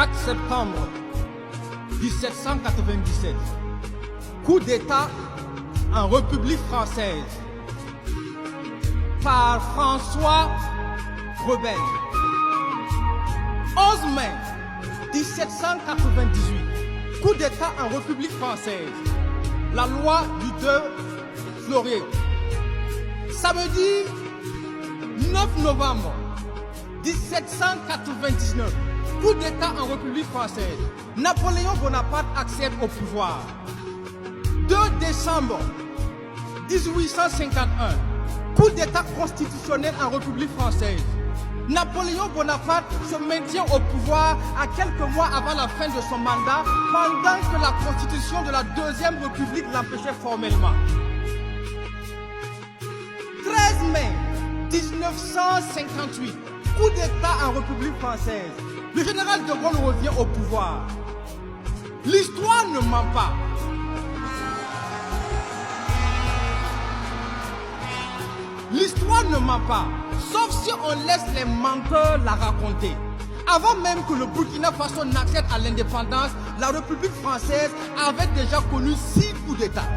4 septembre 1797, coup d'État en République française par François Rebelle. 11 mai 1798, coup d'État en République française, la loi du 2 février. Samedi 9 novembre 1799, coup d'État en République française, Napoléon Bonaparte accède au pouvoir. 2 décembre 1851, coup d'État constitutionnel en République française. Napoléon Bonaparte se maintient au pouvoir à quelques mois avant la fin de son mandat, pendant que la constitution de la Deuxième République l'empêchait formellement. 13 mai 1958, coup d'État en République française. Le général de Gaulle revient au pouvoir. L'histoire ne ment pas. L'histoire ne ment pas, sauf si on laisse les menteurs la raconter. Avant même que le Burkina Faso n'accède à l'indépendance, la République française avait déjà connu 6 coups d'État.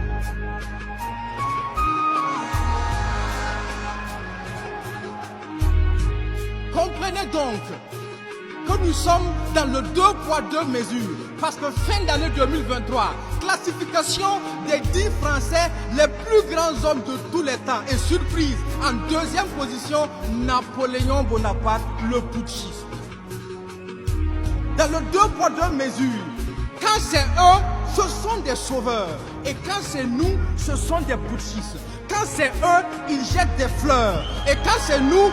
Comprenez donc que nous sommes dans le 2 poids 2 mesures, parce que fin d'année 2023, classification des 10 Français les plus grands hommes de tous les temps, et surprise, en 2e position, Napoléon Bonaparte, le putschiste. Dans le 2 poids 2 mesures, quand c'est eux, ce sont des sauveurs, et quand c'est nous, ce sont des putschistes. Quand c'est eux, ils jettent des fleurs, et quand c'est nous,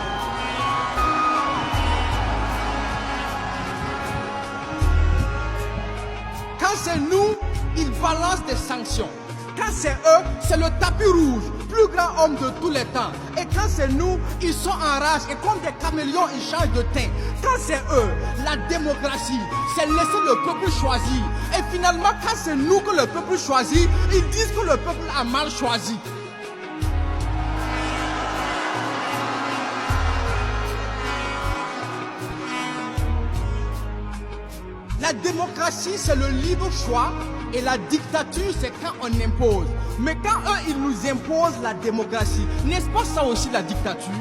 c'est nous, ils balancent des sanctions. Quand c'est eux, c'est le tapis rouge, plus grand homme de tous les temps. Et quand c'est nous, ils sont en rage et comme des caméléons, ils changent de teint. Quand c'est eux, la démocratie, c'est laisser le peuple choisir. Et finalement, quand c'est nous que le peuple choisit, ils disent que le peuple a mal choisi. La démocratie, c'est le libre choix et la dictature, c'est quand on impose. Mais quand eux, ils nous imposent la démocratie, n'est-ce pas ça aussi la dictature?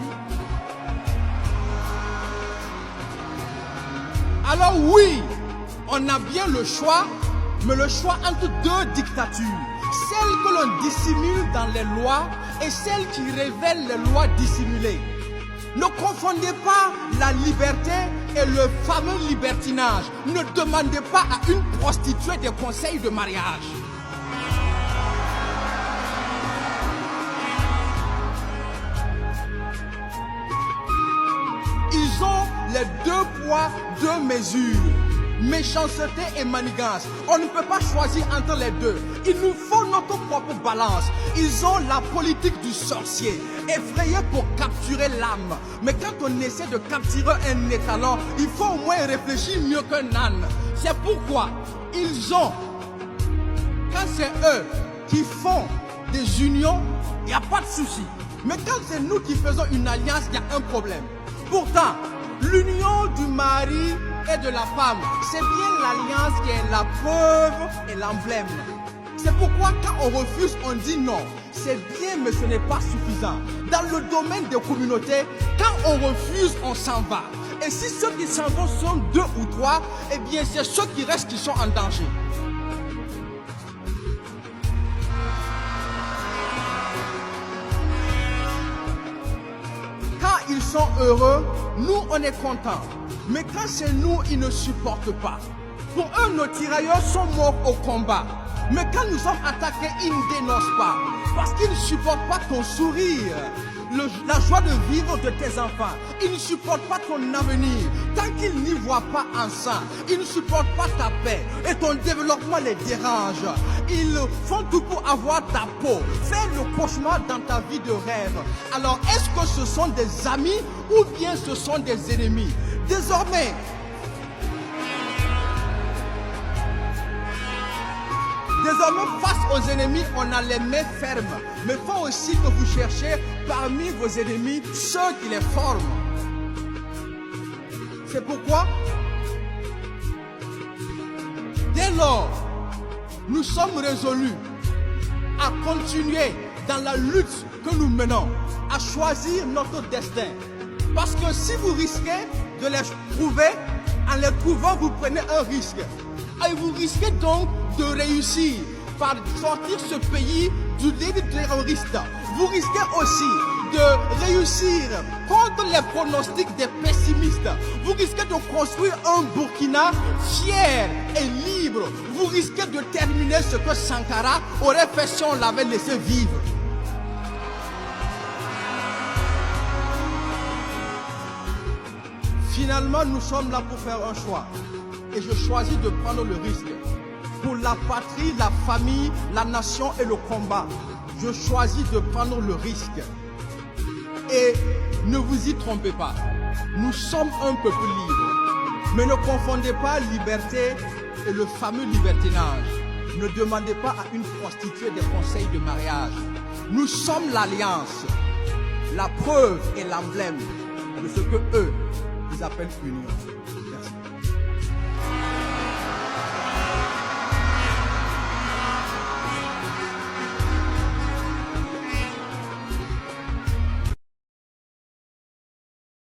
Alors oui, on a bien le choix, mais le choix entre 2 dictatures. Celle que l'on dissimule dans les lois et celle qui révèle les lois dissimulées. Ne confondez pas la liberté et le fameux libertinage. Ne demandez pas à une prostituée des conseils de mariage. Ils ont les 2 poids, 2 mesures. Méchanceté et manigance. On ne peut pas choisir entre les deux. Il nous faut notre propre balance. Ils ont la politique du sorcier, effrayé pour capturer l'âme. Mais quand on essaie de capturer un étalon, il faut au moins réfléchir mieux qu'un âne. C'est pourquoi ils ont, quand c'est eux qui font des unions, il n'y a pas de souci. Mais quand c'est nous qui faisons une alliance, il y a un problème. Pourtant, l'union du mari et de la femme, c'est bien l'alliance qui est la preuve et l'emblème. C'est pourquoi quand on refuse, on dit non. C'est bien, mais ce n'est pas suffisant. Dans le domaine des communautés, quand on refuse, on s'en va. Et si ceux qui s'en vont sont 2 ou 3, eh bien c'est ceux qui restent qui sont en danger. Quand ils sont heureux, nous on est contents. Mais quand c'est nous, ils ne supportent pas. Pour eux, nos tirailleurs sont morts au combat. Mais quand nous sommes attaqués, ils ne dénoncent pas. Parce qu'ils ne supportent pas ton sourire, la joie de vivre de tes enfants. Ils ne supportent pas ton avenir. Tant qu'ils n'y voient pas en sang, ils ne supportent pas ta paix. Et ton développement les dérange. Ils font tout pour avoir ta peau. Faire le cauchemar dans ta vie de rêve. Alors, est-ce que ce sont des amis ou bien ce sont des ennemis? Désormais, face aux ennemis, on a les mains fermes. Mais il faut aussi que vous cherchiez parmi vos ennemis ceux qui les forment. C'est pourquoi Dès lors, nous sommes résolus à continuer dans la lutte que nous menons, à choisir notre destin. Parce que si vous risquez de les trouver, en les trouvant, vous prenez un risque. Et vous risquez donc de réussir par sortir ce pays du lit terroriste. Vous risquez aussi de réussir contre les pronostics des pessimistes. Vous risquez de construire un Burkina fier et libre. Vous risquez de terminer ce que Sankara aurait fait si on l'avait laissé vivre. Finalement, nous sommes là pour faire un choix. Et je choisis de prendre le risque. Pour la patrie, la famille, la nation et le combat. Je choisis de prendre le risque. Et ne vous y trompez pas. Nous sommes un peuple libre. Mais ne confondez pas liberté et le fameux libertinage. Ne demandez pas à une prostituée des conseils de mariage. Nous sommes l'alliance, la preuve et l'emblème de ce que eux, ils appellent union. Merci.